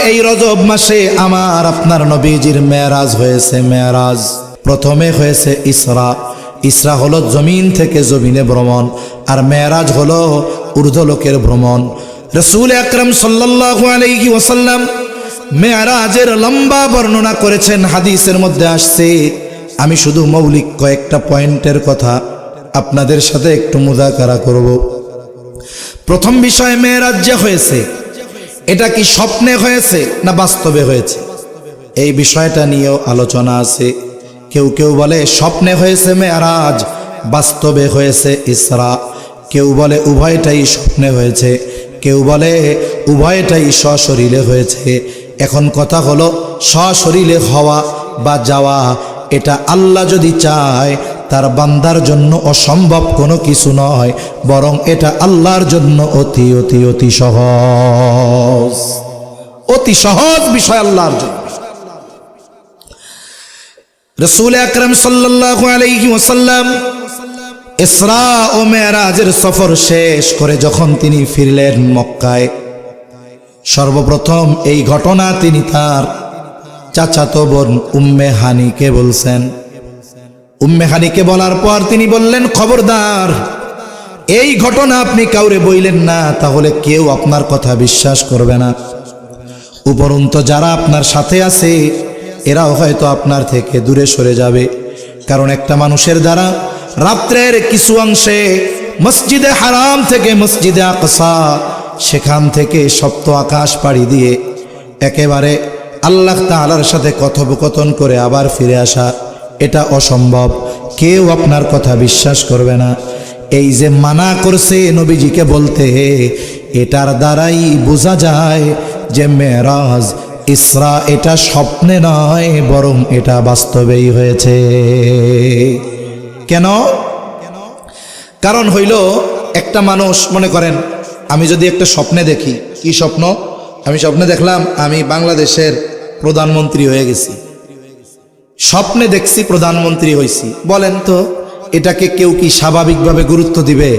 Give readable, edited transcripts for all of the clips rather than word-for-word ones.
এই রজব মাসে আমার আপনার নবীজির মেরাজ হয়েছে। মেরাজ প্রথমে হয়েছে ইসরা। ইসরা হলো জমিন থেকে জমিনে ভ্রমণ, আর মেরাজ হলো ঊর্ধ্বলোকের ভ্রমণ। রাসূল আকরাম সাল্লাল্লাহু আলাইহি ওয়াসাল্লাম মেরাজের লম্বা বর্ণনা করেছেন, হাদিসের মধ্যে আসছে। আমি শুধু মৌলিক কয়েকটা পয়েন্টের কথা আপনাদের সাথে একটু মুযাকারা করব। প্রথম বিষয়, মেরাজ যে হয়েছে এটা কি স্বপ্নে হয়েছে না বাস্তবে হয়েছে, এই বিষয়টা নিয়েও আলোচনা আছে। কেউ কেউ বলে স্বপ্নে হয়েছে মেরাজ, বাস্তবে হয়েছে ইসরা। কেউ বলে উভয়টাই স্বপ্নে হয়েছে, কেউ বলে উভয়টাই সশরীরে হয়েছে। এখন কথা হলো, সশরীরে হওয়া বা যাওয়া এটা আল্লাহ যদি চায় তার বান্দার জন্য অসম্ভব কোনো কিছু নয়, বরং এটা আল্লাহর জন্য অতি অতি অতি সহজ, অতি সহজ বিষয় আল্লাহর জন্য। রাসূল আকরাম সাল্লাল্লাহু আলাইহি ওয়াসাল্লাম ইসরা ও মেরাজের সফর শেষ করে যখন তিনি ফিরলেন মক্কায়, সর্বপ্রথম এই ঘটনা তিনি তার চাচাতো বোন উম্মে হানিকে বলছেন। উম্মে হানিকে বলার পর তিনি বললেন, খবরদার এই ঘটনা আপনি কাউরে বইলেন না, তাহলে কেউ আপনার কথা বিশ্বাস করবে না। উপরন্তু যারা আপনার সাথে আছে এরাও হয়তো আপনার থেকে দূরে সরে যাবে। কারণ একটা মানুষের দ্বারা রাত্রের কিছু অংশে মসজিদে হারাম থেকে মসজিদে আকসা, সেখান থেকে সপ্ত আকাশ পাড়ি দিয়ে একেবারে আল্লাহ তাআলার সাথে কথোপকথন করে আবার ফিরে আসা, এটা অসম্ভব। কেউ আপনার কথা বিশ্বাস করবে না। এই যে মানা করছে নবীজিকে বলতে, এটার দ্বারাই বোঝা যায় যে মেরাজ ইসরা এটা স্বপ্নে নয়, বরং এটা বাস্তবেই হয়েছে। কেন? কারণ হইল, একটা মানুষ মনে করেন, আমি যদি একটা স্বপ্নে দেখি, কি স্বপ্ন? আমি স্বপ্নে দেখলাম আমি বাংলাদেশের প্রধানমন্ত্রী হয়ে গেছি, স্বপ্নে দেখছি প্রধানমন্ত্রী হয়েছি। বলেন তো এটাকে কেউ কি স্বাভাবিকভাবে গুরুত্ব দিবে?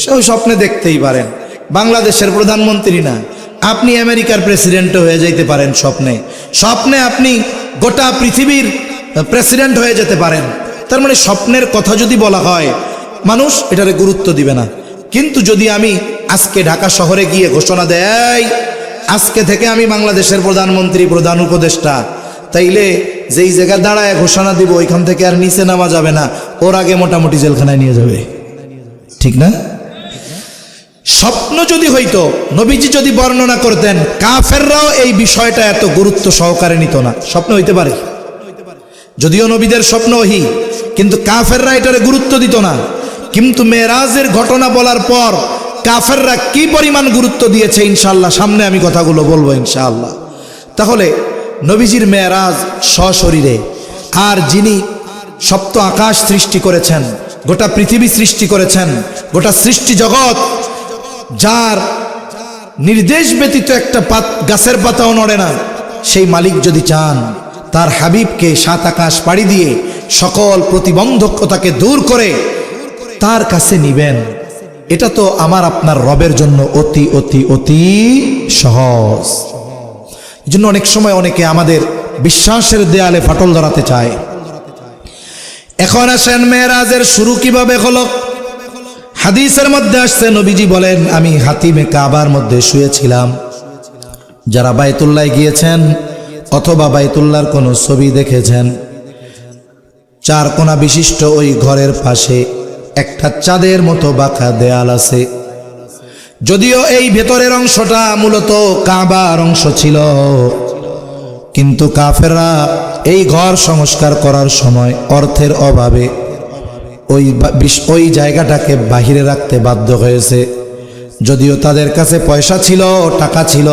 সেও স্বপ্নে দেখতেই পারেন, বাংলাদেশের প্রধানমন্ত্রী না, আপনি আমেরিকার প্রেসিডেন্ট হয়ে যাইতে পারেন স্বপ্নে। স্বপ্নে আপনি গোটা পৃথিবীর প্রেসিডেন্ট হয়ে যেতে পারেন। তার মানে স্বপ্নের কথা যদি বলা হয়, মানুষ এটারে গুরুত্ব দিবে না। কিন্তু যদি আমি আজকে ঢাকা শহরে গিয়ে ঘোষণা দেই, আজকে থেকে আমি বাংলাদেশের প্রধানমন্ত্রী, প্রধান উপদেষ্টা, তাইলে যেই জায়গা দাঁড়ায় ঘোষণা দিব ওইখান থেকে আর নিচে নামা যাবে না, ওর আগে মোটামুটি জেলখানায় নিয়ে যাবে, ঠিক না? স্বপ্ন যদি হইতো, নবীজি যদি বর্ণনা করতেন, কাফেররাও এই বিষয়টা এত গুরুত্ব সহকারে নিত না। স্বপ্ন হইতে পারে, যদিও নবীদের স্বপ্ন ওহী, কিন্তু কাফেররা এটারে গুরুত্ব দিত না। কিন্তু মেরাজের ঘটনা বলার পর কাফেররা কি পরিমাণ গুরুত্ব দিয়েছে, ইনশাআল্লাহ সামনে আমি কথাগুলো বলবো ইনশাআল্লাহ। তাহলে নবীজির মেরাজ সশরীরে, আর যিনি সপ্ত আকাশ সৃষ্টি করেছেন, গোটা পৃথিবী সৃষ্টি করেছেন, গোটা সৃষ্টি জগৎ, যার নির্দেশ ব্যতীত একটা গাছের পাতাও নড়ে না, সেই মালিক যদি চান তার হাবিবকে সাত আকাশ পাড়ি দিয়ে সকল প্রতিবন্ধকতাকে দূর করে তার কাছে নিবেন, এটা তো আমার আপনার রবের জন্য অতি অতি অতি সহজ। এই জন্য অনেক সময় অনেকে আমাদের বিশ্বাসের দেয়ালে ফাটল ধরাতে চায়। এখন আসেন, মেরাজের শুরু কিভাবে হলো? হাদিসের মধ্যে আসছে, নবীজি বলেন, আমি হাতিমে কাবার মধ্যে শুয়েছিলাম। যারা বাইতুল্লাহ গিয়েছেন অথবা বাইতুল্লাহর কোনো ছবি দেখেছেন, চার কোণা বিশিষ্ট ওই ঘরের পাশে একটা চাঁদের মতো বাঁকা দেয়াল আছে। যদিও এই ভেতরের অংশটা মূলত কাবার অংশ ছিল, কিন্তু কাফেররা এই ঘর সংস্কার করার সময় অর্থের অভাবে ওই জায়গাটাকে বাহিরে রাখতে বাধ্য হয়েছে। যদিও তাদের কাছে পয়সা ছিল, টাকা ছিল,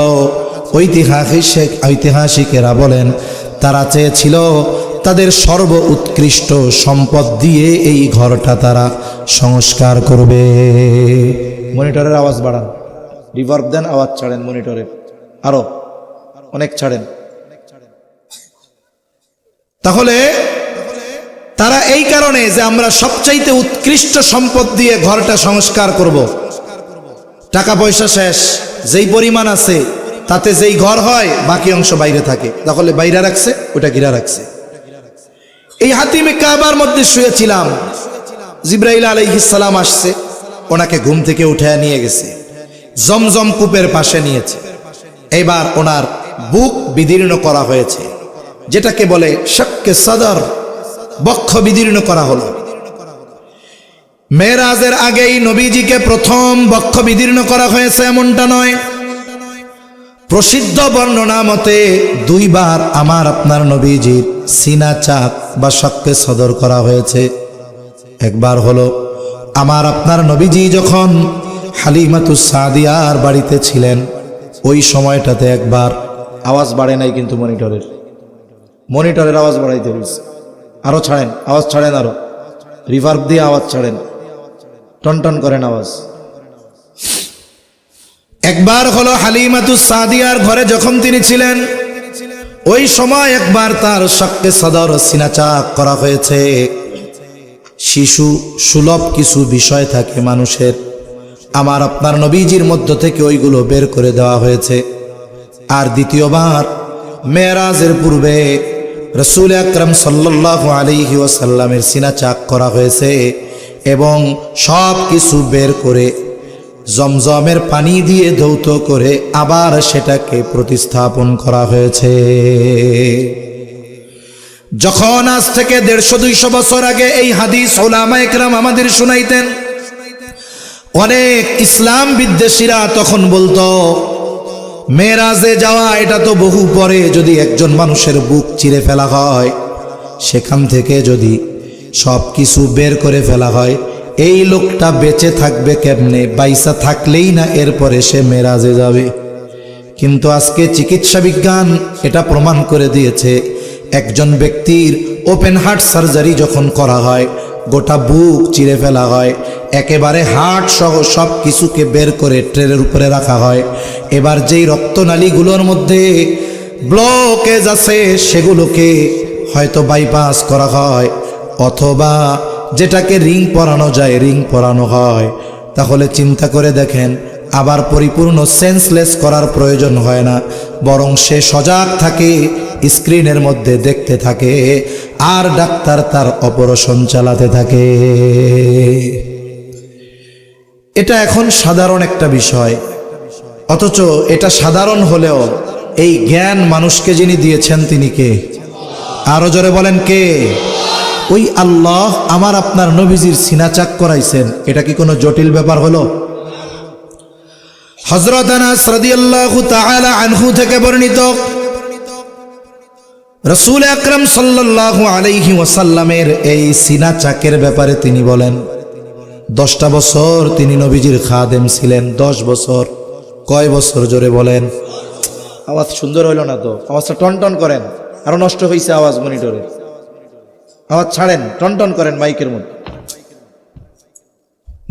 ঐতিহাসিকেরা বলেন তারা চেয়েছিল তাদের সর্ব উৎকৃষ্ট সম্পদ দিয়ে এই ঘরটা তারা সংস্কার করবে। মনিটরের আওয়াজ বাড়ান, রিভার্ব দেন, আওয়াজ ছাড়েন মনিটরের, আরো অনেক ছাড়েন। তাহলে তারা এই কারণে যে আমরা সবচাইতে উৎকৃষ্ট সম্পদ দিয়ে ঘরটা সংস্কার করব, টাকা পয়সা শেষ, যেই পরিমাণ আছে তাতে যেই ঘর হয় বাকি অংশ বাইরে থাকে, তাহলে বাইরে রাখছে, ওটা ঘিরা রাখছে। এই হাতিমে কাবার মধ্যে শুয়েছিলাম, জিব্রাইল আলাইহিস সালাম আসছে, ওনাকে ঘুম থেকে উঠায় নিয়ে গেছে, জমজম কূপের পাশে নিয়েছে। এবার ওনার বুক বিদীর্ণ করা হয়েছে, যেটাকে বলে শাক্কে সদর, বক্ষ বিদীর্ণ করা হলো। মেরাজের আগেই নবীজিকে প্রথম বক্ষ বিদীর্ণ করা হয়েছে এমনটা নয়। প্রসিদ্ধ বর্ণনা মতে দুইবার আমার আপনার নবীজির সিনা চাক বা শাক্কে সদর করা হয়েছে। একবার হলো আমার আপনার নবীজি যখন হালিমাতুস সাদিয়ার বাড়িতে ছিলেন, ওই সময়টাতে একবার আওয়াজ বাড়ে নাই, কিন্তু মনিটরের আওয়াজ বাড়াইতে বলছে, আরো ছাড়েন, আওয়াজ ছাড়েন, আরো রিভার্ব দিয়ে আওয়াজ ছাড়েন, টনটন করেন আওয়াজ। একবার হলো হালিমাতুস সাদিয়ার ঘরে যখন তিনি ছিলেন, ওই সময় একবার তার শাক্কে সদর সিনা চাক করা হয়েছে। শিশু সুলভ কিছু বিষয় থাকে মানুষের, আমার আপনার নবীজির মধ্য থেকে ওইগুলো বের করে দেওয়া হয়েছে। আর দ্বিতীয়বার মেরাজের পূর্বে রাসূল আকরাম সাল্লাল্লাহু আলাইহি ওয়াসাল্লামের সিনা চাক করা হয়েছে এবং সব কিছু বের করে জমজমের পানি দিয়ে ধৌত করে আবার সেটাকে প্রতিস্থাপন করা হয়েছে। যখন আজ থেকে 150-200 বছর আগে এই হাদিস উলামায়ে কেরাম আমাদের শুনাইতেন, অনেক ইসলাম বিদ্বেষীরা তখন বলতো মেরাজে যাওয়া এটা তো বহু পরে, যদি একজন মানুষের বুক চিরে ফেলা হয়, সেখান থেকে যদি সব কিছু বের করে ফেলা হয়, এই লোকটা বেঁচে থাকবে কেমনে? বাইসা থাকলেই না এরপরে সে মেরাজে যাবে। কিন্তু আজকে চিকিৎসা বিজ্ঞান এটা প্রমাণ করে দিয়েছে, একজন ব্যক্তির ওপেন হার্ট সার্জারি যখন করা হয়, গোটা বুক চিরে ফেলা হয়, একেবারে হার্ট সহ সব কিছুকে বের করে ট্রেনের উপরে রাখা হয়। এবার যেই রক্তনালীগুলোর মধ্যে ব্লকেজ আছে সেগুলোকে হয়তো বাইপাস করা হয়, অথবা যেটাকে রিং পরানো যায় রিং পরানো হয়। তাহলে চিন্তা করে দেখেন, আবার পরিপূর্ণ সেন্সলেস করার প্রয়োজন হয় না, বরং সে সজাগ থাকে, স্ক্রিনের মধ্যে দেখতে থাকে, আর ডাক্তার তার অপারেশন চালাতে থাকে। এটা এখন সাধারণ একটা বিষয়, অথচ এটা সাধারণ হলেও এই জ্ঞান মানুষকে যিনি দিয়েছেন তিনি কে? আরো জোরে বলেন কে? ওই আল্লাহ আমার আপনার নবীজির সিনা চাক করাইছেন, এটা কি কোনো জটিল ব্যাপার হলো? হযরত আনাস রাদিয়াল্লাহু তাআলা আনহু থেকে বর্ণিত, রাসূল আকরাম সাল্লাল্লাহু আলাইহি ওয়াসাল্লামের এই সিনা চাকের ব্যাপারে তিনি বলেন, 10টা বছর তিনি নবীজির খাদেম ছিলেন। 10 বছর। কয় বছর? জোরে বলেন। আওয়াজ সুন্দর হইল না তো, আওয়াজটা টনটন করেন, আরো নষ্ট হয়েছে আওয়াজ মনিটরে। আওয়াজ ছাড়েন, টনটন করেন মাইকের মধ্যে,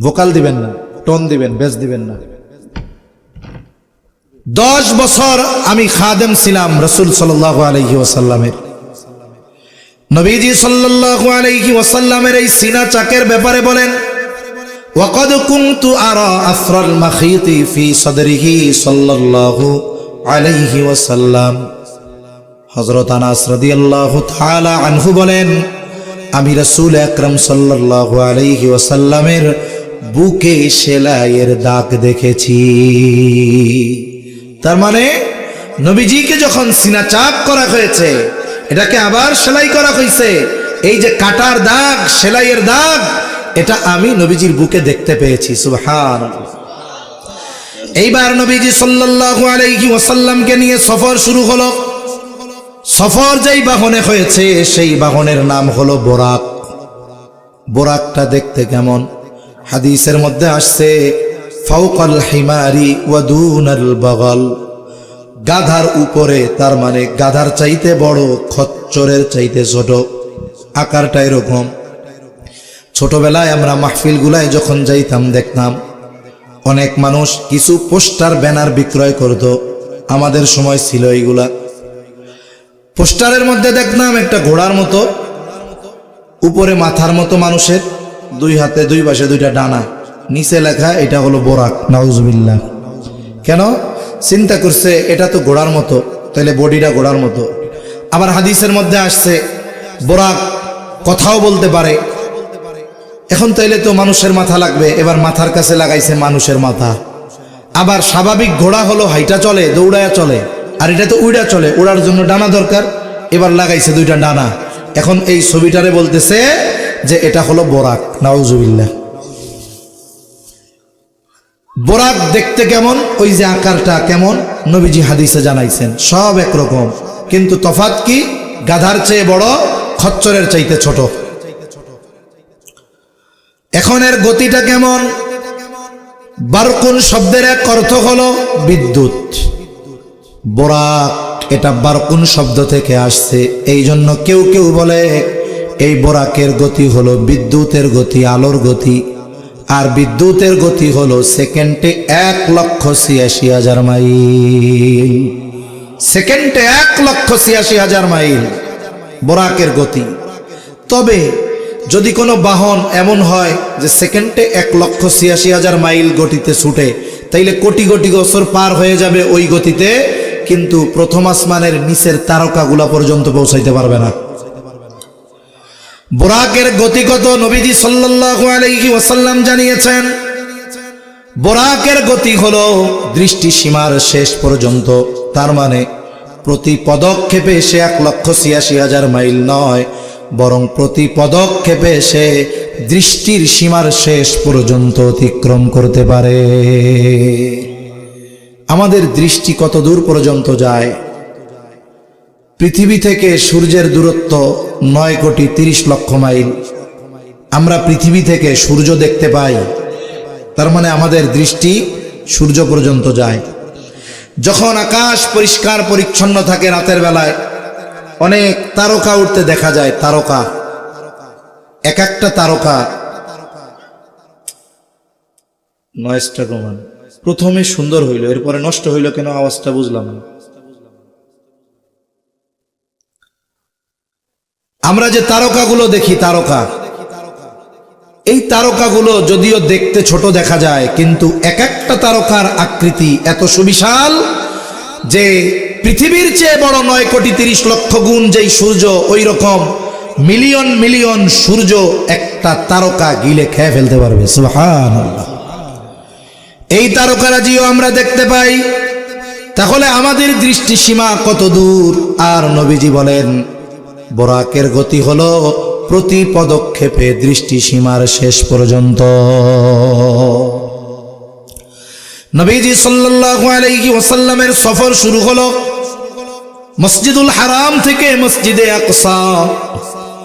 ভোকাল দিবেন না, টোন দিবেন, বেস দিবেন না। 10 বছর আমি খাদেম ছিলাম রাসূল সাল্লাল্লাহু আলাইহি ওয়াসাল্লামের। নবীজি সাল্লাল্লাহু আলাইহি ওয়াসাল্লামের এই সিনা চাকের ব্যাপারে বলেন, ওয়াকাদ কুনতু আরা আসরাল মাখিতি ফি সাদরিহি সাল্লাল্লাহু আলাইহি ওয়াসাল্লাম। হযরত আনাস রাদিয়াল্লাহু তাআলা আনহু বলেন, আমি রাসূল আকরাম সাল্লাল্লাহু আলাইহি ওয়াসাল্লামের বুকে সেলাইয়ের দাগ দেখেছি। তার মানে নবীজিকে যখন সিনা চাক করা হয়েছে, এটাকে আবার সেলাই করা হয়েছে। এই যে কাটার দাগ, সেলাইয়ের দাগ, এটা আমি নবীজির বুকে দেখতে পেয়েছি। সুবহানাল্লাহ। এইবার নবীজি সাল্লাল্লাহু আলাইহি ওয়াসাল্লামকে নিয়ে সফর শুরু হলো। সফর যেই বাহনে হয়েছে সেই বাহনের নাম হলো বোরাক। বোরাকটা দেখতে কেমন? হাদিসের মধ্যে আসছে, ফাওকাল হিমারি ওয়া দুনাল বাগাল। গাধার উপরে, তার মানে গাধার চাইতে বড়, খচ্চরের চাইতে ছোট, আকারটা এরকম। ছোটবেলায় আমরা মাহফিলগুলায় যখন যাইতাম দেখতাম অনেক মানুষ কিছু পোস্টার ব্যানার বিক্রয় করত। আমাদের সময় ছিল এইগুলা। পোস্টারের মধ্যে দেখতাম একটা ঘোড়ার মতো, উপরে মাথার মতো মানুষের, 2 হাতে 2 পাশে 2টা ডানা, নিচে লেখা এটা হলো বোরাক। নাউজুবিল্লাহ। কেন? চিন্তা করছে এটা তো ঘোড়ার মতো, তাহলে বডিটা ঘোড়ার মতো। আবার হাদিসের মধ্যে আসছে বোরাক কথাও বলতে পারে, এখন তাইলে তো মানুষের মাথা লাগবে, এবার মাথার কাছে লাগাইছে মানুষের মাথা। আবার স্বাভাবিক ঘোড়া হলো হাইটা চলে, দৌড়ায়া চলে, আর এটা তো উড়া চলে, উড়ার জন্য ডানা দরকার, এবার লাগাইছে দুইটা ডানা। এখন এই ছবিটারে বলতেছে যে এটা হলো বোরাক। নাউজুবিল্লাহ। বোরাক দেখতে কেমন, ওই যে আকারটা কেমন, নবীজি হাদিসে জানাইছেন সব একরকম, কিন্তু তফাৎ কি? গাধার চেয়ে বড়, খচ্চরের চাইতে ছোট। এখন এর গতিটা কেমন? বারকুন শব্দের এক অর্থ হলো বিদ্যুৎ। বোরাক এটা বারকুন শব্দ থেকে আসছে, এই জন্য কেউ কেউ বলে এই বোরাকের গতি হলো বিদ্যুতের গতি, আলোর গতি। আর বিদ্যুতের গতি হলো সেকেন্ডে 1,86,000 মাইল। সেকেন্ডে 1,86,000 মাইল বোরাকের গতি। তবে যদি কোনো বাহন এমন হয় যে সেকেন্ডে 1,86,000 মাইল গতিতে ছুটে, তাইলে কোটি কোটি বছর পার হয়ে যাবে ওই গতিতে, কিন্তু প্রথম আসমানের নিচের তারকাগুলা পর্যন্ত পৌঁছাইতে পারবে না। বোরাকের গতি কত? নবীজি সাল্লাল্লাহু আলাইহি ওয়াসাল্লাম জানিয়েছেন, বোরাকের গতি হলো দৃষ্টি সীমার শেষ পর্যন্ত। তার মানে প্রতি পদক্ষেপে সে 1,86,000 মাইল নয়, বরং প্রতি পদক্ষেপে সে দৃষ্টির সীমার শেষ পর্যন্ত অতিক্রম করতে পারে। আমাদের দৃষ্টি কত দূর পর্যন্ত যায়? পৃথিবী থেকে সূর্যের দূরত্ব 9,30,00,000 মাইল। আমরা পৃথিবী থেকে সূর্য দেখতে পাই, তার মানে আমাদের দৃষ্টি সূর্য পর্যন্ত যায়। যখন আকাশ পরিষ্কার পরিচ্ছন্ন থাকে রাতের বেলায়, অনেক তারকা উঠতে দেখা যায়। তারকা, এক একটা তারকা, নয়েজটা কমান। প্রথমে সুন্দর হইল, এরপরে নষ্ট হইল কেন? আওয়াজটা বুঝলাম না। আমরা যে তারকাগুলো দেখি, তারকা, এই তারকাগুলো যদিও দেখতে ছোট দেখা যায়, কিন্তু এক একটা তারকার আকৃতি এত সুবিশাল যে পৃথিবীর চেয়ে বড় 9,30,00,000 গুণ যেই সূর্য, ওই রকম মিলিয়ন মিলিয়ন সূর্য একটা তারকা গিলে খেয়ে ফেলতে পারবে। সুবহানাল্লাহ। এই তারকারাজিও আমরা দেখতে পাই। তাহলে আমাদের দৃষ্টি সীমা কত দূর? আর নবীজি বলেন বোরাকের গতি হলো প্রতি পদক্ষেপে দৃষ্টি সীমার শেষ পর্যন্ত। নবীজি সাল্লাল্লাহু আলাইহি ওয়াসাল্লামের সফর শুরু হলো মসজিদুল হারাম থেকে মসজিদে আকসা।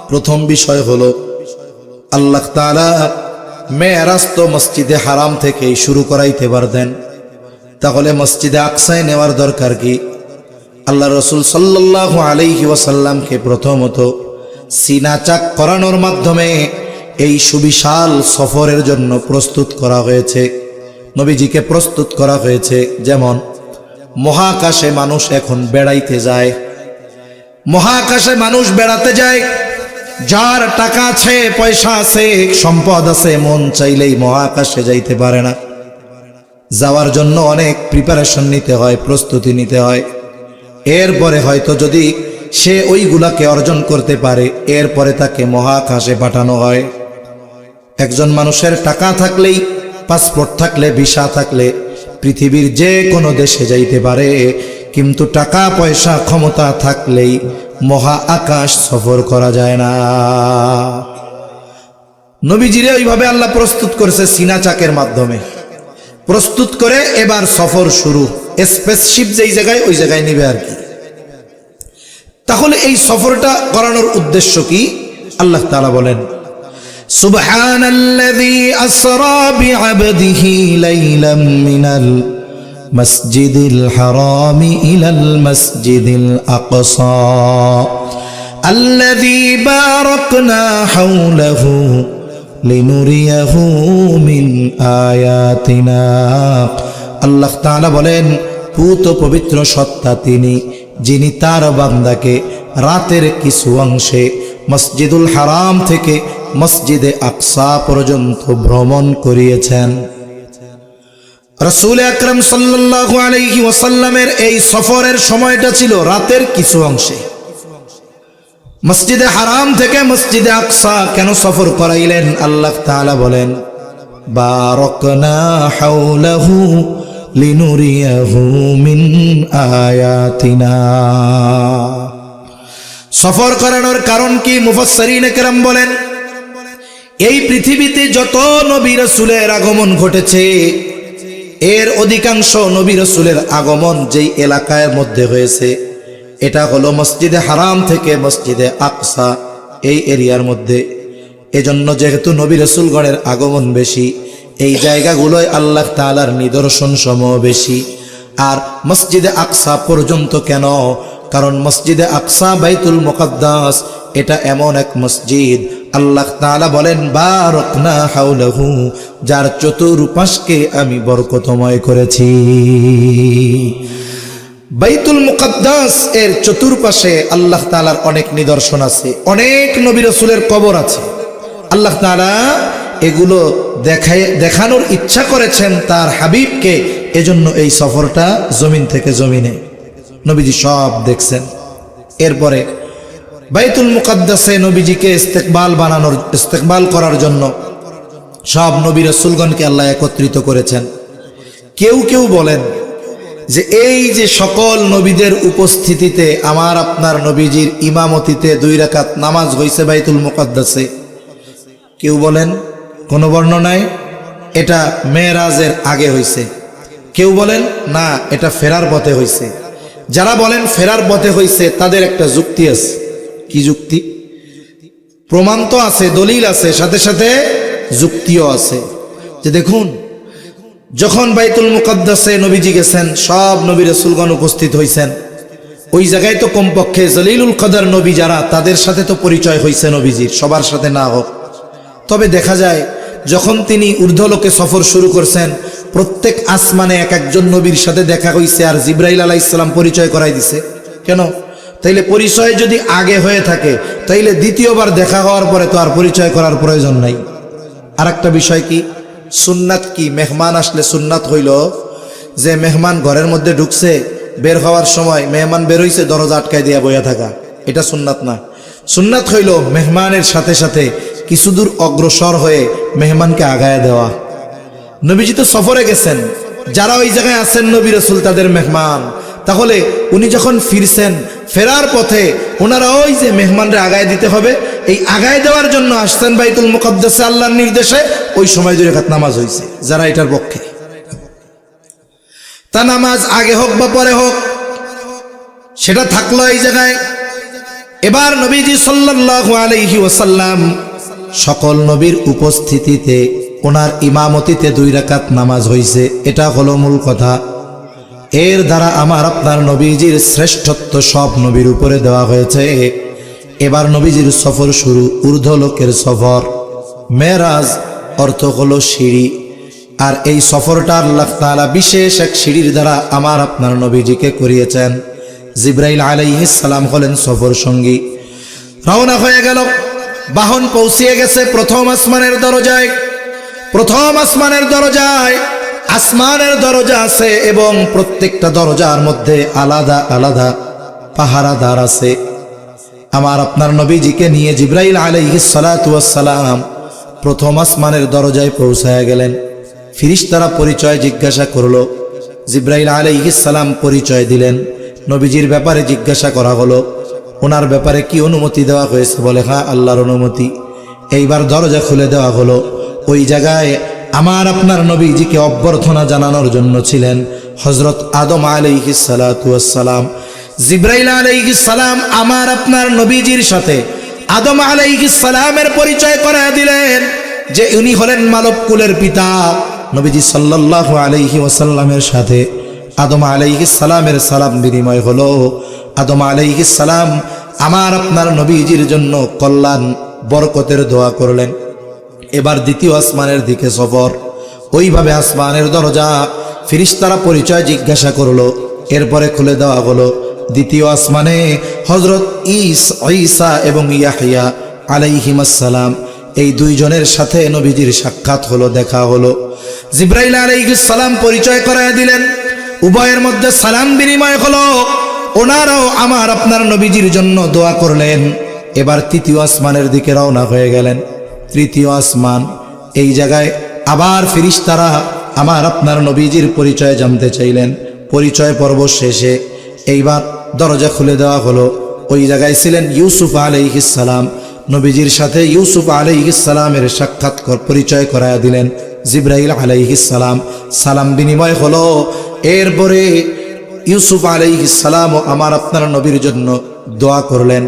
প্রথম বিষয় হলো আল্লাহ তাআলা মেরাজ তো মসজিদে হারাম থেকেই শুরু করাইতে পারতেন, তাহলে মসজিদে আকসায় নেওয়ার দরকার কি? আল্লাহ রসুল সাল্লাল্লাহু আলাইহি ওয়াসাল্লামকে প্রথমত সিনা চাক করানোর মাধ্যমে এই সুবিশাল সফরের জন্য প্রস্তুত করা হয়েছে। নবীজিকে প্রস্তুত করা হয়েছে যেমন মহাকাশে মানুষ এখন বেড়াইতে যায়। মহাকাশে মানুষ বেড়াতে যায়, যার টাকা আছে, পয়সা আছে, সম্পদ আছে, মন চাইলেই মহাকাশে যাইতে পারে না। যাওয়ার জন্য অনেক প্রিপারেশন নিতে হয়, প্রস্তুতি নিতে হয়। এরপরে হয়তো যদি সে ওইগুলাকে অর্জন করতে পারে, এরপরে তাকে মহাকাশে পাঠানো হয়। একজন মানুষের টাকা থাকলেই, পাসপোর্ট থাকলে, ভিসা থাকলে পৃথিবীর যে কোনো দেশে যাইতে পারে, কিন্তু টাকা পয়সা ক্ষমতা থাকলেই মহা আকাশ সফর করা যায় না। নবীজিরে ওইভাবে আল্লাহ প্রস্তুত করেছে সিনা চাকের মাধ্যমে। প্রস্তুত করে এবার সফর শুরু, স্পেসশিপ যেই জায়গায় ওই জায়গায় নিবে আর কি। তাহলে এই সফরটা করানোর উদ্দেশ্য কি? আল্লাহ তাআলা বলেন সুবহানাল্লাযী আসরা বিআবদিহি লাইলাম মিনাল মাসজিদিল হারামি ইলাল মাসজিদিল আকসা আল্লাযী বারাকনা হাওলাহু লিনুরিয়াহু মিন আয়াতিনা। আল্লাহ তাআলা বলেন পূত পবিত্র সত্তা তিনি, যিনি তার বান্দাকে রাতের কিছু অংশে মসজিদুল হারাম থেকে মসজিদে আকসা পর্যন্ত ভ্রমণ করিয়েছেন। রাসূল আকরাম সাল্লাল্লাহু আলাইহি ওয়াসাল্লামের এই সফরের সময়টা ছিল রাতের কিছু অংশে। মসজিদে হারাম থেকে মসজিদে আকসা কেন সফর করাইলেন? আল্লাহ তাআলা বলেন, বারাকনা হাওলাহু লিনুরিয়াহু মিন আয়াতিনা। সফর করানোর কারণ কি? মুফাসসিরিনে কেরাম বলেন, এই পৃথিবীতে যত নবী রাসূলের আগমন ঘটেছে এর অধিকাংশ নবী রাসূলের আগমন যেই এলাকার মধ্যে হয়েছে এটা হলো মসজিদে হারাম থেকে মসজিদে আকসা, এই এরিয়ার মধ্যে। এজন্য যেহেতু নবী রাসূলগণের আগমন বেশি, এই জায়গাগুলোয় আল্লাহ তাআলার নিদর্শন সমূহ বেশি। আর মসজিদে আকসা পর্যন্ত কেন? কারণ মসজিদে আকসা বাইতুল মুকাদ্দাস, এটা এমন এক মসজিদ আল্লাহ তাআলা বলেন বারাকনা হাওলাহু, যার চতুর্পাশকে আমি বরকতময় করেছি। বাইতুল মুকাদ্দাস এর চতুর্পাশে আল্লাহ তাআলার অনেক নিদর্শন আছে, অনেক নবী রাসূলের কবর আছে। আল্লাহ তাআলা এগুলো দেখানোর ইচ্ছা করেছেন তার হাবিবকে, এজন্য এই সফরটা জমিন থেকে জমিনে নবীজি সব দেখছেন। এরপরে বাইতুল মুকাদ্দাসে নবীজিকে ইস্তেকবাল করার জন্য সব নবী রাসূলগণকে আল্লাহ একত্রিত করেছেন। কেউ কেউ বলেন যে এই যে সকল নবীদের উপস্থিতিতে আমার আপনার নবীজির ইমামতিতে 2 রাকাত নামাজ হয়েছে বাইতুল মুকাদ্দাসে। কেউ বলেন কোন বর্ণনায় এটা মেরাজের আগে হয়েছে, কেউ বলেন না এটা ফেরার পথে হয়েছে। যারা বলেন ফেরার পথে হয়েছে তাদের একটা যুক্তি আছে। কি যুক্তি? প্রমাণ তো আছে, দলিল আছে, সাথে সাথে যুক্তিও আছে। যে দেখুন, যখন বাইতুল মুকাদ্দাসে নবীজি গেছেন সব নবী রাসূলগণ উপস্থিত হয়েছেন, ওই জায়গায় তো কমপক্ষে জলিলুল কদর নবী যারা তাদের সাথে তো পরিচয় হয়েছে নবীজির, সবার সাথে না হোক। তবে দেখা যায় যখন তিনি ঊর্ধ্বলোকে সফর শুরু করছেন প্রত্যেক আসমানে এক একজন নবীর সাথে দেখা হয়েছে, আর জিবরাইল আলাইহিস সালাম পরিচয় করাই দিছে। কেন? তাইলে পরিচয় যদি আগে হয়ে থাকে তাইলে দ্বিতীয়বার দেখা হওয়ার পরে তো আর পরিচয় করার প্রয়োজন নাই। আর একটা বিষয় কি, সুন্নাত কি? মেহমান আসলে সুন্নাত হইল যে মেহমান ঘরের মধ্যে ঢুকছে, বের হওয়ার সময় মেহমান বের হইছে দরজা আটকায় দিয়া বইয়া থাকা, এটা সুন্নাত না। সুন্নাত হইল মেহমানের সাথে সাথে কিছু দূর অগ্রসর হয়ে মেহমানকে আগায় দেওয়া। নবীজি তো সফরে গেছেন, যারা ওই জায়গায় আছেন নবী রাসূল তাদের মেহমান। তাহলে উনি যখন ফিরছেন, ফেরার পথে ওনারা ওই যে মেহমানরা আগায় দিতে হবে, এই আগায় দেওয়ার জন্য আসছেন বাইতুল মুকাদ্দাসে আল্লাহর নির্দেশে। ওই সময় 2 রাকাত নামাজ হয়েছে। যারা এটার পক্ষে, তা নামাজ আগে হোক বা পরে হোক সেটা থাকলো এই জায়গায়। এবার নবীজি সাল্লাল্লাহু আলাইহি ওয়াসাল্লাম সকল নবীর উপস্থিতিতে ওনার ইমামতিতে 2 রাকাত নামাজ হয়েছে, এটা হলো মূল কথা। এর দ্বারা আমার আপনার নবীজির শ্রেষ্ঠত্ব সব নবীর উপরে দেওয়া হয়েছে। এবার নবীজির সফর শুরু, ঊর্ধ্বলোকের সফর। মেরাজ অর্থ হলো সিঁড়ি, আর এই সফরটা আল্লাহ তাআলা বিশেষ এক সিঁড়ির দ্বারা আমার আপনার নবীজিকে করিয়েছেন। জিবরাইল আলাইহিস সালাম হলেন সফর সঙ্গী। রওনা হয়ে গেল, বাহন পৌঁছিয়ে গেছে প্রথম আসমানের দরজায়। প্রথম আসমানের দরজায় আসমানের দরজা আছে এবং প্রত্যেকটা দরজার মধ্যে আলাদা আলাদা পাহারাদার আছে। আমার আপনার নবীজিকে নিয়ে জিবরাইল আলাইহিস সালাতু ওয়াস সালাম প্রথম আসমানের দরজায় পৌঁছায়া গেলেন। ফেরেশতারা পরিচয় জিজ্ঞাসা করলো, জিবরাইল আলাইহিস সালাম পরিচয় দিলেন। নবীজির ব্যাপারে জিজ্ঞাসা করা হলো, ওনার ব্যাপারে কি অনুমতি দেওয়া হয়েছে? বলে হ্যাঁ, আল্লাহর অনুমতি। এইবার দরজা খুলে দেওয়া হলো। ওই জায়গায় আমার আপনার নবীজিকে অভ্যর্থনা জানানোর জন্য ছিলেন হযরত আদম আলাইহিস সালাতু ওয়াস সালাম। জিবরাইল আলাইহিস সালাম আমার আপনার নবীজির সাথে আদম আলাইহিস সালামের পরিচয় করায় দিলেন যে উনি হলেন মানব কুলের পিতা। নবীজি সাল্লাল্লাহু আলাইহি ওয়াসাল্লামের সাথে আদম আলাইহিস সালামের সালাম বিনিময় হলো। আদম আলাইহিস সালাম আমার আপনার নবীজির জন্য কল্যাণ বরকতের দোয়া করলেন। এবার দ্বিতীয় আসমানের দিকে সফর। ওইভাবে আসমানের দরজা, ফেরেশতারা পরিচয় জিজ্ঞাসা করলো, এরপরে খুলে দেওয়া হলো। দ্বিতীয় আসমানে হযরত ঈসা এবং ইয়াহইয়া আলাইহিমাস সালাম, এই 2 জনের সাথে নবীজির সাক্ষাৎ হলো, দেখা হলো। জিবরাইল আলাইহিস সালাম পরিচয় করায় দিলেন, উভয়ের মধ্যে সালাম বিনিময় হলো। ওনারাও আমার আপনার নবীজির জন্য দোয়া করলেন। এবার তৃতীয় আসমানের দিকে রওনা হয়ে গেলেন। তৃতীয় আসমান, এই জায়গায় আবার ফেরেশতারা আমার আপনার নবীজির পরিচয় জানতে চাইলেন। পরিচয় পর্ব শেষে এইবার দরজা খুলে দেওয়া হলো। ওই জায়গায় ছিলেন ইউসুফ আলাইহিস সালাম। নবীজির সাথে ইউসুফ আলাইহিস সালামের সাক্ষাৎ পরিচয় করায়া দিলেন জিবরাইল আলাইহিস সালাম। সালাম বিনিময় হলো। এরপরে ইউসুফ আলাইহিস সালাম আমার আপনার নবীর জন্য দোয়া করলেন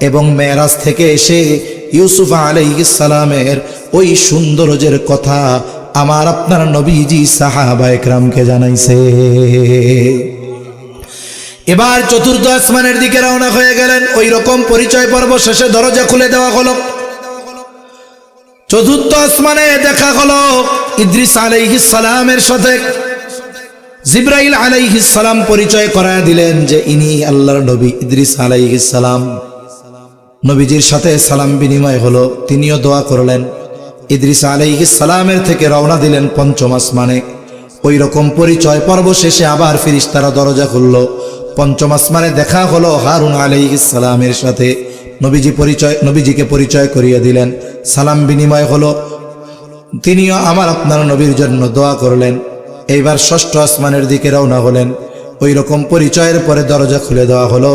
এবং মেরাজ থেকে এসে ইউসুফ আলাইহিস সালামের ওই সৌন্দর্যের কথা আমার আপনার নবীজি সাহাবায়ে কেরামকে জানাইছে। এবার চতুর্থ আসমানের দিকে রওনা হয়ে গেলেন। ওই রকম পরিচয় পর্ব শেষে দরজা খুলে দেওয়া হলো। চতুর্থ আসমানে দেখা হলো ইদ্রিস আলাইহিস সালামের সাথে। জিবরাইল আলাইহিস সালাম পরিচয় করায় দিলেন যে ইনি আল্লাহর নবী ইদ্রিস আলাইহিস সালাম। নবীজির সাথে সালাম বিনিময় হলো, তিনিও দোয়া করলেন। ইদ্রিস আলাইহিস সালামের থেকে রওনা দিলেন পঞ্চম আসমানে। ওই রকম পরিচয় পর্ব শেষে আবার ফেরেশতারা দরজা খুলল। পঞ্চম আসমানে দেখা হলো হারুন আলাইহিস সালামের সাথে। নবীজিকে পরিচয় করিয়ে দিলেন, সালাম বিনিময় হলো। তিনিও আমার আপনার নবীর জন্য দোয়া করলেন। এইবার ষষ্ঠ আসমানের দিকে রওনা হলেন। ওই রকম পরিচয়ের পরে দরজা খুলে দেওয়া হলো।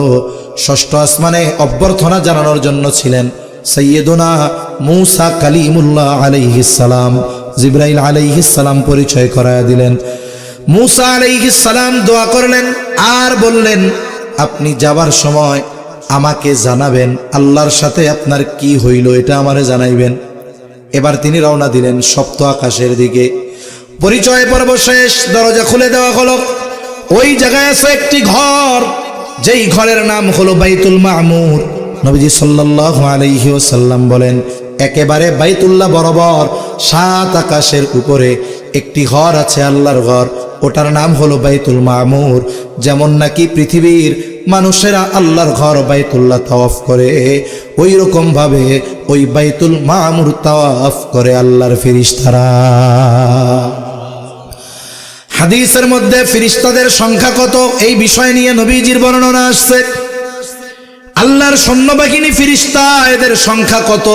ষষ্ঠ আসমানে অভ্যর্থনা জানানোর জন্য ছিলেন সৈয়দুনা মূসা কালিমুল্লাহ আলাইহিস সালাম। জিবরাইল আলাইহিস সালাম পরিচয় করায়া দিলেন। মূসা আলাইহিস সালাম দোয়া করলেন আর বললেন, আপনি যাবার সময় আমাকে জানাবেন আল্লাহর সাথে আপনার কি হইল, এটা আমারে জানাইবেন। এবার তিনি রওনা দিলেন সপ্ত আকাশের দিকে। পরিচয় পর্ব শেষ, দরজা খুলে দেওয়া হলো। ওই জায়গায় আছে একটি ঘর, যেই ঘরের নাম হলো বাইতুল মামুর। নবীজি সাল্লাল্লাহু আলাইহি ওয়াসাল্লাম বলেন, একেবারে বাইতুল্লাহ বরাবর 7 আকাশের উপরে একটি ঘর আছে, আল্লাহর ঘর। ওটার নাম হলো বাইতুল মামুর। যেমন নাকি পৃথিবীর মানুষেরা আল্লাহর ঘর বাইতুল্লাহ তাওয়াফ করে, ওই রকম ভাবে ওই বাইতুল মামুর তাওয়াফ করে আল্লাহর ফেরেশতারা। হাদিসের মধ্যে ফেরেশতাদের সংখ্যা কত এই বিষয় নিয়ে নবীজির বর্ণনা আসছে। আল্লাহর সৈন্যবাহিনী ফেরেশতা, এদের সংখ্যা কত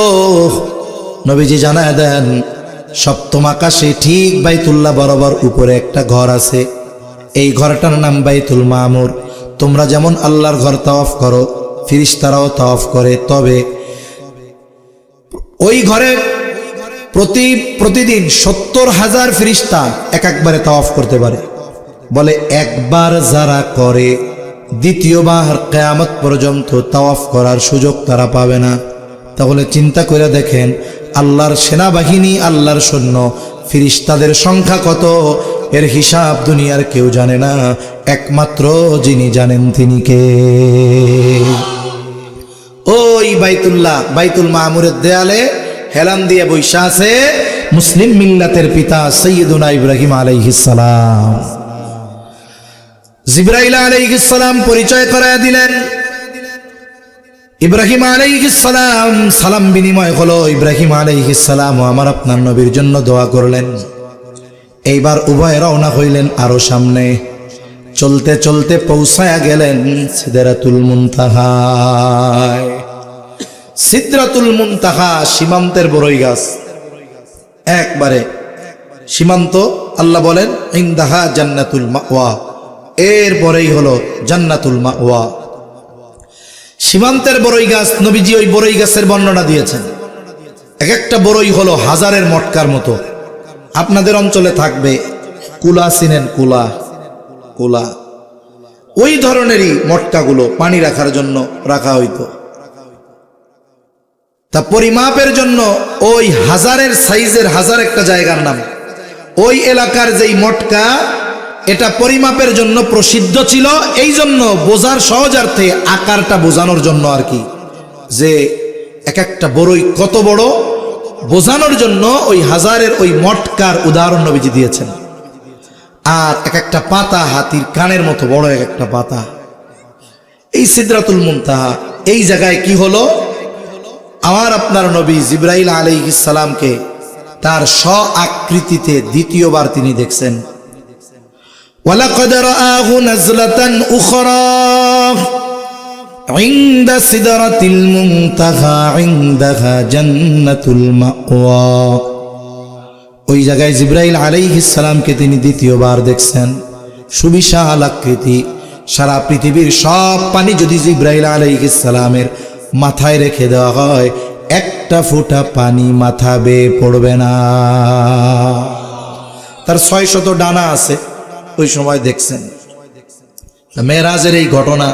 নবীজি জানায় দেন। সপ্তম আকাশে ঠিক বাইতুল্লাহ বরাবর উপরে একটা ঘর আছে, এই ঘরটার নাম বাইতুল মামুর। তোমরা যেমন আল্লাহর ঘর তাওয়াফ করো, ফেরেশতারাও তাওয়াফ করে। তবে ওই ঘরে প্রতিদিন 70,000 ফেরেশতা একবারে তাওয়াফ করতে পারে। বলে একবার যারা করে দ্বিতীয়বার কিয়ামত পর্যন্ত তাওয়াফ করার সুযোগ তারা পাবে না। তাহলে চিন্তা করে দেখেন আল্লাহর সেনাবাহিনী, আল্লাহর সৈন্য ফেরেশতাদের সংখ্যা কত, এর হিসাব দুনিয়ার কেউ জানে না, একমাত্র যিনি জানেন তিনি কে। ওই বাইতুল মামুরের দেয়ালে হেলান দিয়ে বৈশা আছে মুসলিম মিল্লাতের পিতা সৈয়দুনা ইব্রাহিম আলাইহিস সালাম। জিবরাইল আলাইহিস সালাম পরিচয় করায় দিলেন। ইব্রাহিম আলাইহিস সালাম, সালাম বিনিময় হলো। ইব্রাহিম আলাইহিস সালাম আমার আপনার নবীর জন্য দোয়া করলেন। এইবার উভয় রওনা হইলেন আরো সামনে। চলতে চলতে পৌঁছায়া গেলেন সিদরাতুল মুনতাহায়। সিদরাতুল মুনতাহা সীমান্তের বড়ই গাছ, একবারে সীমান্ত। আল্লাহ বলেন ইনদাহা জান্নাতুল মাওয়া, এরপরেই হলো জান্নাতুল মাওয়া। সীমান্তের বড়ই গাছ, নবীজি ওই বড়ই গাছের বর্ণনা দিয়েছেন। এক একটা বড়ই হলো হাজারের মটকার মতো। আপনাদের অঞ্চলে থাকবে কুলা, চিনেন কুলা? কুলা ওই ধরনেরই মটকাগুলো পানি রাখার জন্য রাখা হইতো। তা পরিমাপের জন্য ওই হাজারের সাইজের হাজার একটা জায়গার নাম। ওই এলাকার যেই মটকা, এটা পরিমাপের জন্য প্রসিদ্ধ ছিল। এই জন্য বোঝার সহজার্থে আকারটা বোঝানোর জন্য আর কি, যে এক একটা বড়ই কত বড় বোঝানোর জন্য ওই হাজারের ওই মটকার উদাহরণ নবীজি দিয়েছেন। আর এক একটা পাতা হাতির কানের মতো বড় এক একটা পাতা। এই সিদরাতুল মুনতাহা, এই জায়গায় কি হলো, আমার আপনার নবী জিবরাইল আলাইহিস সালামকে তার স্ব আকৃতিতে দ্বিতীয়বার তিনি দেখছেন। ওয়ালাকাদ রাআহু নাজলাতান উখরা ইনদা সিদরাতিল মুনতাহা ইনদাহা জান্নাতুল মাওয়া। ওই জায়গায় জিবরাইল আলাইহিস সালামকে তিনি দ্বিতীয়বার দেখছেন। সুবিশাল আকৃতি, সারা পৃথিবীর সব পানি যদি জিবরাইল আলাইহিস সালামের মাথায় রেখে দেওয়া হয়, একটা ফোঁটা পানি মাথা বেয়ে পড়বে না। তার 600 ডানা আছে, ওই সময় দেখছেন। মেরাজের এই ঘটনা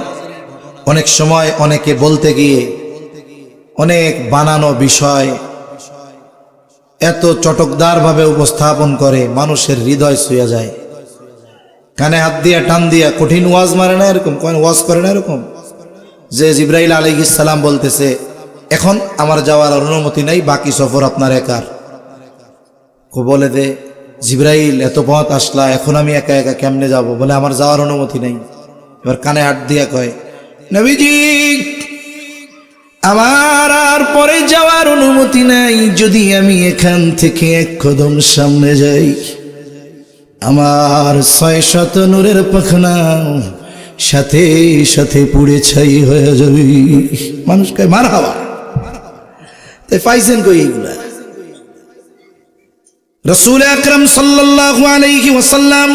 অনেক সময় অনেকে বলতে গিয়ে অনেক বানানো বিষয় এত চটকদার ভাবে উপস্থাপন করে মানুষের হৃদয় ছুঁয়ে যায়। কানে হাত দিয়া টান দিয়া কঠিন ওয়াজ মারে না এরকম, ওয়াজ করে না এরকম, যে জিবরাইল আলাইহিস সালাম বলতেছে এখন আমার যাওয়ার অনুমতি নাই, বাকি সফর আপনার একার। বলে দে জিবরাইল এত পথ আসলা, এখন আমি একা একা কেমনে যাব? বলে আমার যাওয়ার অনুমতি নেই। এবার কানে হাত দিয়া কয়, নবীজি আমার আর পরে যাওয়ার অনুমতি নাই, যদি আমি এখান থেকে এক কদম সামনে যাই আমার 600 নূরের পাখনা সাথে সাথে পুড়ে ছাই হয়ে যাবে। মানুষ কয় মারহাবা, তাই পাইছেন কই এগুলা? রাসূল আকরাম সাল্লাল্লাহু আলাইহি ওয়াসাল্লাম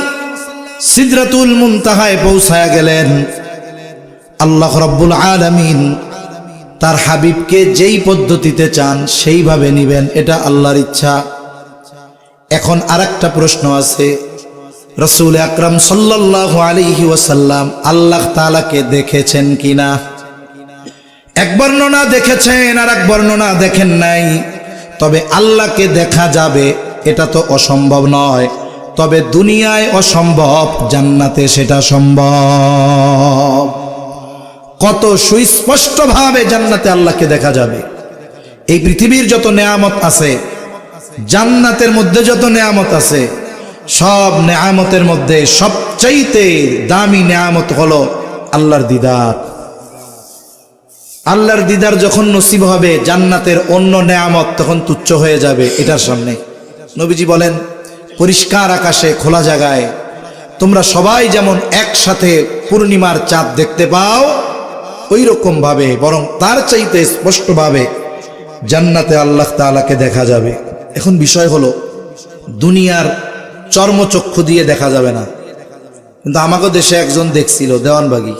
সিদরাতুল মুনতাহায় পৌঁছায়া গেলেন। আল্লাহ রাব্বুল আলামিন তার হাবিবকে যেই পদ্ধতিতে চান সেইভাবে নিবেন, এটা আল্লাহর ইচ্ছা। এখন আরেকটা প্রশ্ন আছে, রাসূল আকরাম সাল্লাল্লাহু আলাইহি ওয়াসাল্লাম আল্লাহ তাআলাকে দেখেছেন কিনা? এক বর্ণনা দেখেছেন আর এক বর্ণনা দেখেন নাই। তবে আল্লাহকে দেখা যাবে এটা তো অসম্ভব নয়, তবে দুনিয়ায় অসম্ভব, জান্নাতে সেটা সম্ভব। কত সুস্পষ্ট ভাবে জান্নাতে আল্লাহকে দেখা যাবে। এই পৃথিবীর যত নেয়ামত আছে, জান্নাতের মধ্যে যত নেয়ামত আছে, সব নেয়ামতের মধ্যে সবচাইতে দামি নেয়ামত হলো আল্লাহর দিদার। আল্লাহর দিদার যখন নসিব হবে, জান্নাতের অন্য নেয়ামত তখন তুচ্ছ হয়ে যাবে এটার সামনে। নবীজি বলেন, পরিষ্কার আকাশে খোলা জায়গায় তোমরা সবাই যেমন একসাথে পূর্ণিমার চাঁদ দেখতে পাও, ওই রকম ভাবে বরং তার চাইতে স্পষ্টভাবে জান্নাতে আল্লাহ তাআলাকে দেখা যাবে। এখন বিষয় হলো, দুনিয়ার চর্মচক্ষু দিয়ে দেখা যাবে না, কিন্তু আমাকে দেশে একজন দেখছিল, দেওয়ানবাগী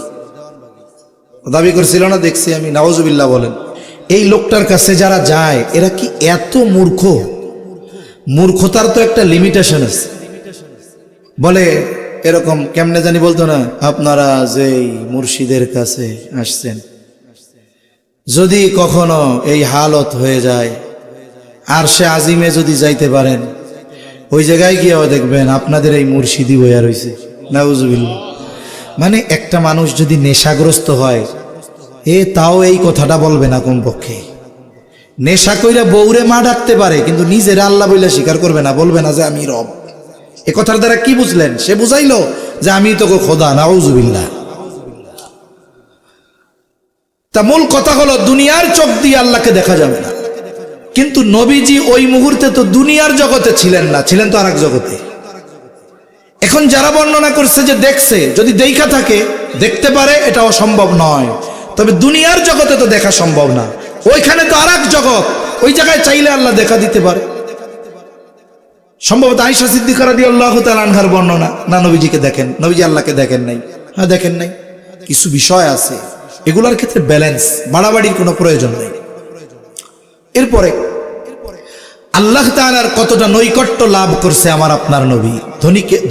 দাবি করছিল না, দেখছি আমি, নাউজুবিল্লাহ বলেন। এই লোকটার কাছে যারা যায় এরা কি এত মূর্খ? মূর্খতার তো একটা লিমিটেশন আছে। বলে এরকম কেমনে জানি বলতো না, আপনারা যেই মুর্শিদের কাছে আসছেন, যদি কখনো এই হালত হয়ে যায় আর সে আজিমে যদি যাইতে পারেন, ওই জায়গায় গিয়েও দেখবেন আপনাদের এই মুর্শিদি বইয়া রয়েছে। নাউজুবিল্লাহ। মানে একটা মানুষ যদি নেশাগ্রস্ত হয়, তাও এই কথাটা বলবে না কমপক্ষে। নেশা কইরা বউরে মা ডাকতে পারে, কিন্তু নিজের আল্লাহ বইলে স্বীকার করবে না, বলবে না যে আমি রব। এ কথার দ্বারা কি বুঝলেন? সে বুঝাইলো যে আমি তোকে খোদা। নাউজুবিল্লাহ। তা মূল কথা হলো, দুনিয়ার চোখ দিয়ে আল্লাহকে দেখা যাবে না। কিন্তু নবীজি ওই মুহূর্তে তো দুনিয়ার জগতে ছিলেন না, ছিলেন তো আরেক জগতে। এখন যারা বর্ণনা করছে যে দেখছে, যদি দেখা থাকে, দেখতে পারে, এটা অসম্ভব নয়। তবে দুনিয়ার জগতে তো দেখা সম্ভব না, ওইখানে তো আরেক জগৎ, ওই জায়গায় চাইলে আল্লাহ দেখা দিতে পারে। সম্ভবত আয়েশা সিদ্দিকা রাদিয়াল্লাহু তাআলা আনহার বর্ণনা, না নবীজিকে দেখেন, নবীজি আল্লাহকে দেখেন নাই। হ্যাঁ দেখেন নাই, কিছু বিষয় আছে, এগুলোর ক্ষেত্রে ব্যালেন্স, বাড়াবাড়ির কোনো প্রয়োজন নেই। এরপরে আল্লাহ তাআলার কতটা নৈকট্য লাভ করছে আমার আপনার নবী।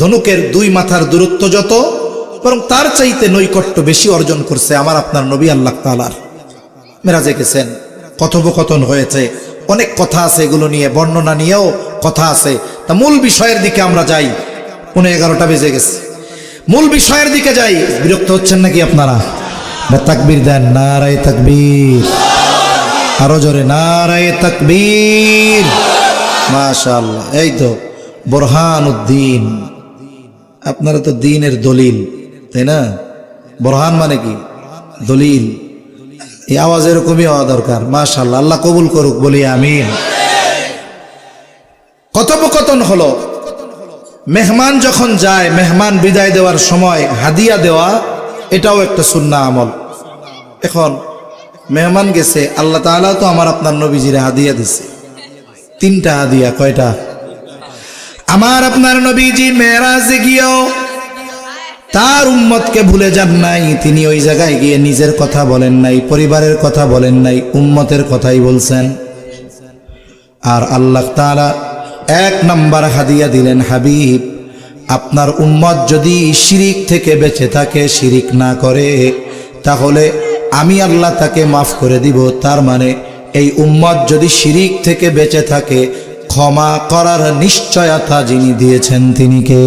ধনুকের 2 মাথার দূরত্ব যত, বরং তার চাইতে নৈকট্য বেশি অর্জন করছে আমার আপনার নবী আল্লাহ তাআলার। মেরাজে গেছেন, কথোপকথন হয়েছে, অনেক কথা আছে, এগুলো নিয়ে বর্ণনা নিয়েও কথা আছে। তা মূল বিষয়ের দিকে আমরা যাই। 11:15 বেজে গেছে, মূল বিষয়ের দিকে যাই। বিরক্ত হচ্ছেন নাকি আপনারা? তাকবীর দেন, নারায়ে তাকবীর, আরো জোরে নারায়ে তাকবীর। মাশাআল্লাহ। এই তো বুরহানুদ্দিন, আপনারা তো দ্বীনের দলিল, তাই না? বুরহান মানে কি? দলিল। এই আওয়াজ এরকমই হওয়া দরকার। মাশাআল্লাহ, আল্লাহ কবুল করুক, বলি আমিন। কথোপকথন হলো মেহমান যখন যায়, মেহমান বিদায় দেওয়ার সময় হাদিয়া দেওয়া, এটাও একটা সুন্নাহ আমল। এখন মেহমান গেছে, আল্লাহ তাআলা তো আমার আপনার নবীজিরে হাদিয়া দিছে, 3টা হাদিয়া। কয়টা? আমার আপনার নবীজি মেরাজে গিয়েও তার উম্মতকে ভুলে যান নাই। তিনি ওই জায়গায় গিয়ে নিজের কথা বলেন নাই, পরিবারের কথা বলেন নাই, উম্মতের কথাই বলছেন। আর আল্লাহ তাআলা 1 নাম্বার হাদিয়া দিলেন, হাবিব আপনার উম্মত যদি শিরিক থেকে বেঁচে থাকে, শিরিক না করে, তাহলে আমি আল্লাহ তাকে মাফ করে দিব। তার মানে এই উম্মত যদি শিরিক থেকে বেঁচে থাকে, ক্ষমা করার নিশ্চয়তা যিনি দিয়েছেন তিনি কে?